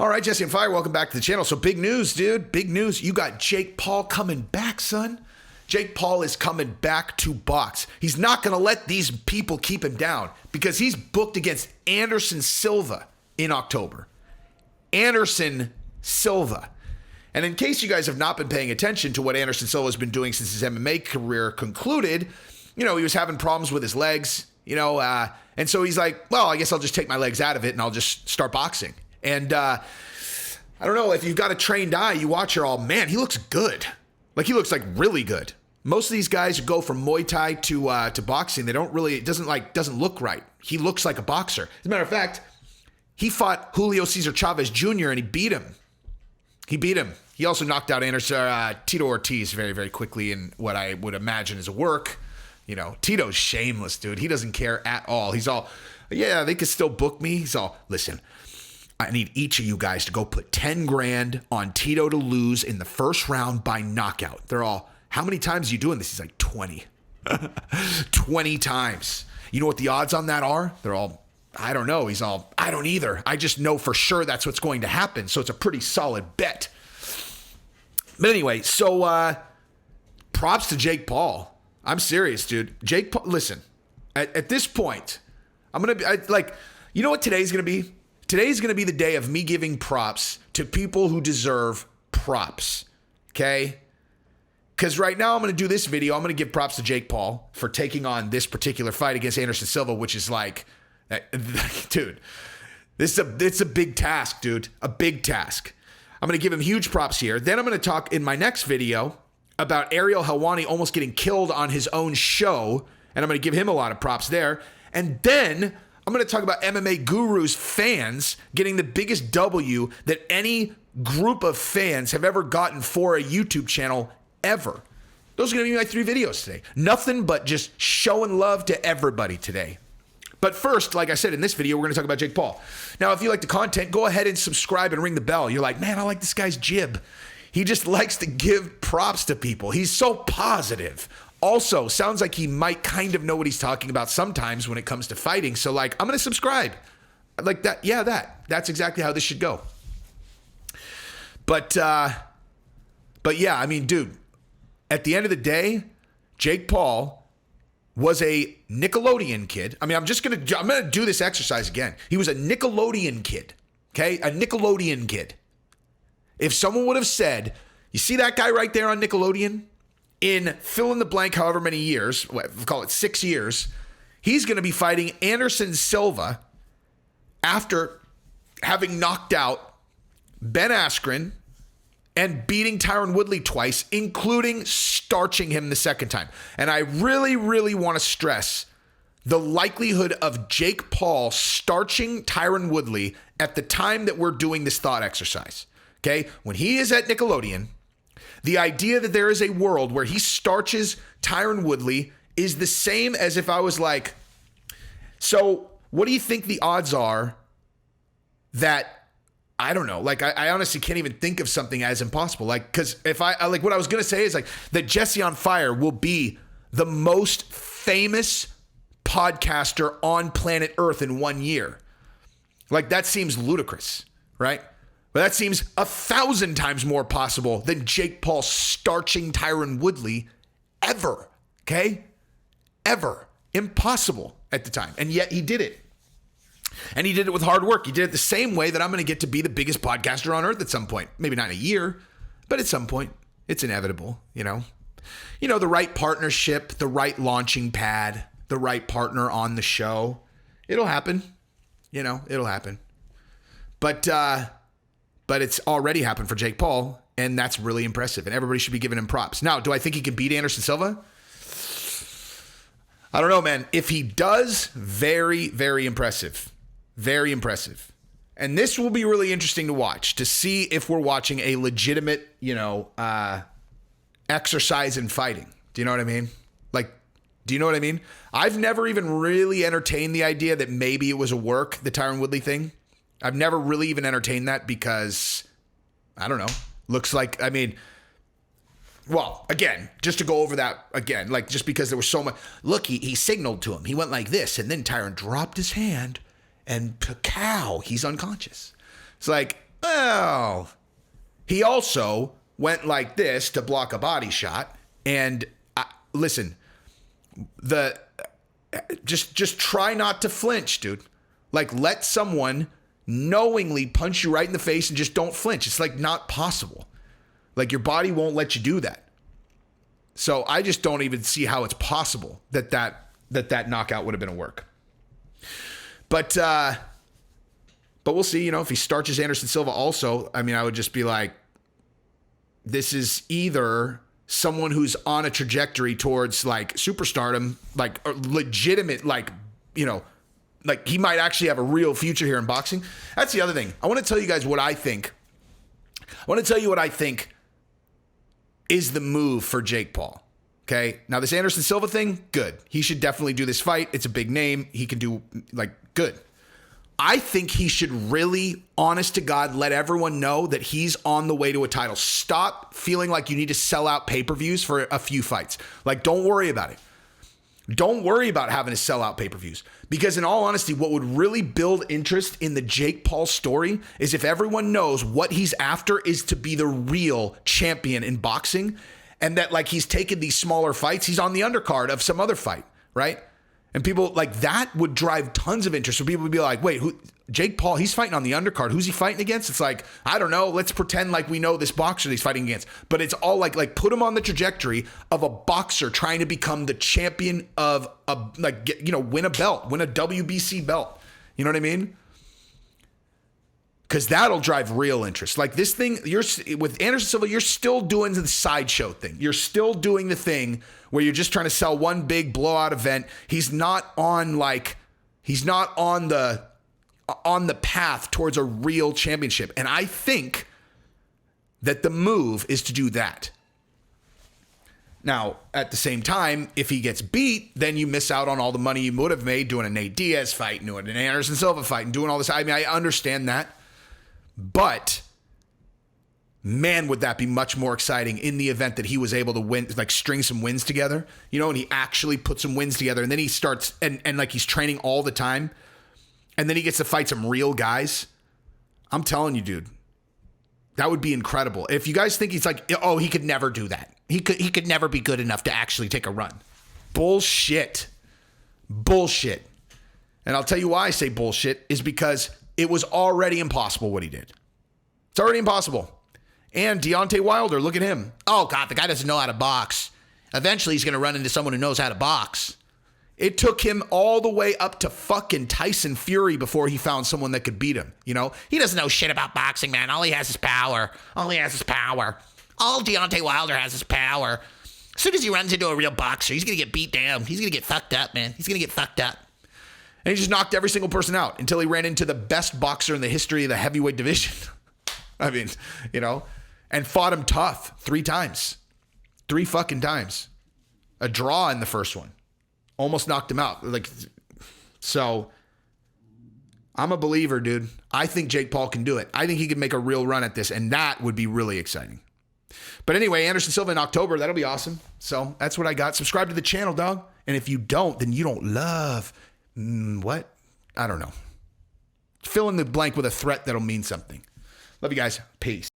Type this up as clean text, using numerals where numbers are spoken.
All right, Jesse and Fire, welcome back to the channel. So big news, dude. Big news. You got Jake Paul coming back, son. Jake Paul is coming back to box. He's not going to let these people keep him down because he's booked against Anderson Silva in October. Anderson Silva. And in case you guys have not been paying attention to what Anderson Silva has been doing since his MMA career concluded, he was having problems with his legs, and so he's like, well, I guess I'll just take my legs out of it and I'll just start boxing. And I don't know, if you've got a trained eye, you watch her all, man, he looks good. Like, he looks like really good. Most of these guys who go from Muay Thai to boxing, they don't really, it doesn't look right. He looks like a boxer. As a matter of fact, he fought Julio Cesar Chavez Jr. and he beat him. He also knocked out Tito Ortiz very, very quickly in what I would imagine is a work. Tito's shameless, dude. He doesn't care at all. He's all, yeah, they could still book me. He's all, listen, I need each of you guys to go put 10 grand on Tito to lose in the first round by knockout. They're all, how many times are you doing this? He's like, 20. 20 times. You know what the odds on that are? They're all, I don't know. He's all, I don't either. I just know for sure that's what's going to happen. So it's a pretty solid bet. But anyway, so props to Jake Paul. I'm serious, dude. Jake Paul, listen, at this point, I'm going to be you know what today's going to be? Today's going to be the day of me giving props to people who deserve props, okay? Because right now I'm going to do this video. I'm going to give props to Jake Paul for taking on this particular fight against Anderson Silva, which is like, dude, it's a big task, dude. A big task. I'm going to give him huge props here. Then I'm going to talk in my next video about Ariel Helwani almost getting killed on his own show, and I'm going to give him a lot of props there. And then I'm going to talk about MMA Guru's fans getting the biggest W that any group of fans have ever gotten for a YouTube channel ever. Those are going to be my 3 videos today. Nothing but just showing love to everybody today. But first, like I said, in this video, we're going to talk about Jake Paul. Now, if you like the content, go ahead and subscribe and ring the bell. You're like, man, I like this guy's jib. He just likes to give props to people. He's so positive. Also, sounds like he might kind of know what he's talking about sometimes when it comes to fighting. So, I'm going to subscribe. Like that. Yeah, that's exactly how this should go. But yeah, I mean, dude, at the end of the day, Jake Paul was a Nickelodeon kid. I mean, I'm going to do this exercise again. He was a Nickelodeon kid. Okay? A Nickelodeon kid. If someone would have said, you see that guy right there on Nickelodeon? In fill in the blank, however many years, we'll call it 6 years, he's going to be fighting Anderson Silva after having knocked out Ben Askren and beating Tyron Woodley twice, including starching him the second time. And I really, really want to stress the likelihood of Jake Paul starching Tyron Woodley at the time that we're doing this thought exercise. Okay? When he is at Nickelodeon, the idea that there is a world where he starches Tyron Woodley is the same as if I was like, so what do you think the odds are that, I don't know, I honestly can't even think of something as impossible. Because if what I was going to say is that Jesse on Fire will be the most famous podcaster on planet Earth in 1 year. That seems ludicrous, right? But that seems 1,000 times more possible than Jake Paul starching Tyron Woodley ever, okay? Ever. Impossible at the time. And yet he did it. And he did it with hard work. He did it the same way that I'm going to get to be the biggest podcaster on earth at some point. Maybe not in a year, but at some point. It's inevitable, the right partnership, the right launching pad, the right partner on the show. It'll happen. It'll happen. But it's already happened for Jake Paul, and that's really impressive, and everybody should be giving him props. Now, do I think he can beat Anderson Silva? I don't know, man. If he does, very, very impressive. Very impressive. And this will be really interesting to watch, to see if we're watching a legitimate, exercise in fighting. Do you know what I mean? Do you know what I mean? I've never even really entertained the idea that maybe it was a work, the Tyron Woodley thing. I've never really even entertained that because, I don't know, looks like, well, again, just to go over that again, just because there was so much, look, he signaled to him. He went like this, and then Tyron dropped his hand, and pow, he's unconscious. It's Well, he also went like this to block a body shot. And listen, just try not to flinch, dude. Like, let someone knowingly punch you right in the face and just don't flinch. It's like not possible. Like, your body won't let you do that. So I just don't even see how it's possible that knockout would have been a work. But we'll see. You know, if he starches Anderson Silva also, I mean, I would just be like, this is either someone who's on a trajectory towards like superstardom, like legitimate, like, you know, like he might actually have a real future here in boxing. That's the other thing. I want to tell you guys what I think. I want to tell you what I think is the move for Jake Paul. Okay. Now, this Anderson Silva thing, good. He should definitely do this fight. It's a big name. He can do, like, good. I think he should really, honest to God, let everyone know that he's on the way to a title. Stop feeling like you need to sell out pay-per-views for a few fights. Like, don't worry about it. Don't worry about having to sell out pay-per-views. Because in all honesty, what would really build interest in the Jake Paul story is if everyone knows what he's after is to be the real champion in boxing, and that, like, he's taken these smaller fights. He's on the undercard of some other fight, right? And people, like, that would drive tons of interest. So people would be like, wait, who? Jake Paul, he's fighting on the undercard. Who's he fighting against? It's like, I don't know. Let's pretend like we know this boxer that he's fighting against. But it's all like put him on the trajectory of a boxer trying to become the champion of win a belt, win a WBC belt. You know what I mean? Because that'll drive real interest. Like this thing, with Anderson Silva, you're still doing the sideshow thing. You're still doing the thing where you're just trying to sell one big blowout event. He's not on the path towards a real championship. And I think that the move is to do that. Now, at the same time, if he gets beat, then you miss out on all the money you would have made doing a Nate Diaz fight and doing an Anderson Silva fight and doing all this. I mean, I understand that. But man, would that be much more exciting in the event that he was able to win, like string some wins together, you know, and he actually put some wins together, and then he starts and like he's training all the time, and then he gets to fight some real guys. I'm telling you, dude, that would be incredible. If you guys think he's like, oh, he could never do that. He could never be good enough to actually take a run. Bullshit. And I'll tell you why I say bullshit is because it was already impossible what he did. It's already impossible. And Deontay Wilder, look at him. Oh, God, the guy doesn't know how to box. Eventually, he's going to run into someone who knows how to box. It took him all the way up to fucking Tyson Fury before he found someone that could beat him. You know, he doesn't know shit about boxing, man. All he has is power. All Deontay Wilder has is power. As soon as he runs into a real boxer, he's going to get beat down. He's going to get fucked up, man. He's going to get fucked up. And he just knocked every single person out until he ran into the best boxer in the history of the heavyweight division. I mean, you know, and fought him tough 3 times. 3 fucking times. A draw in the first one. Almost knocked him out. Like, so I'm a believer, dude. I think Jake Paul can do it. I think he can make a real run at this, and that would be really exciting. But anyway, Anderson Silva in October, that'll be awesome. So that's what I got. Subscribe to the channel, dog. And if you don't, then you don't love what? I don't know. Fill in the blank with a threat that'll mean something. Love you guys. Peace.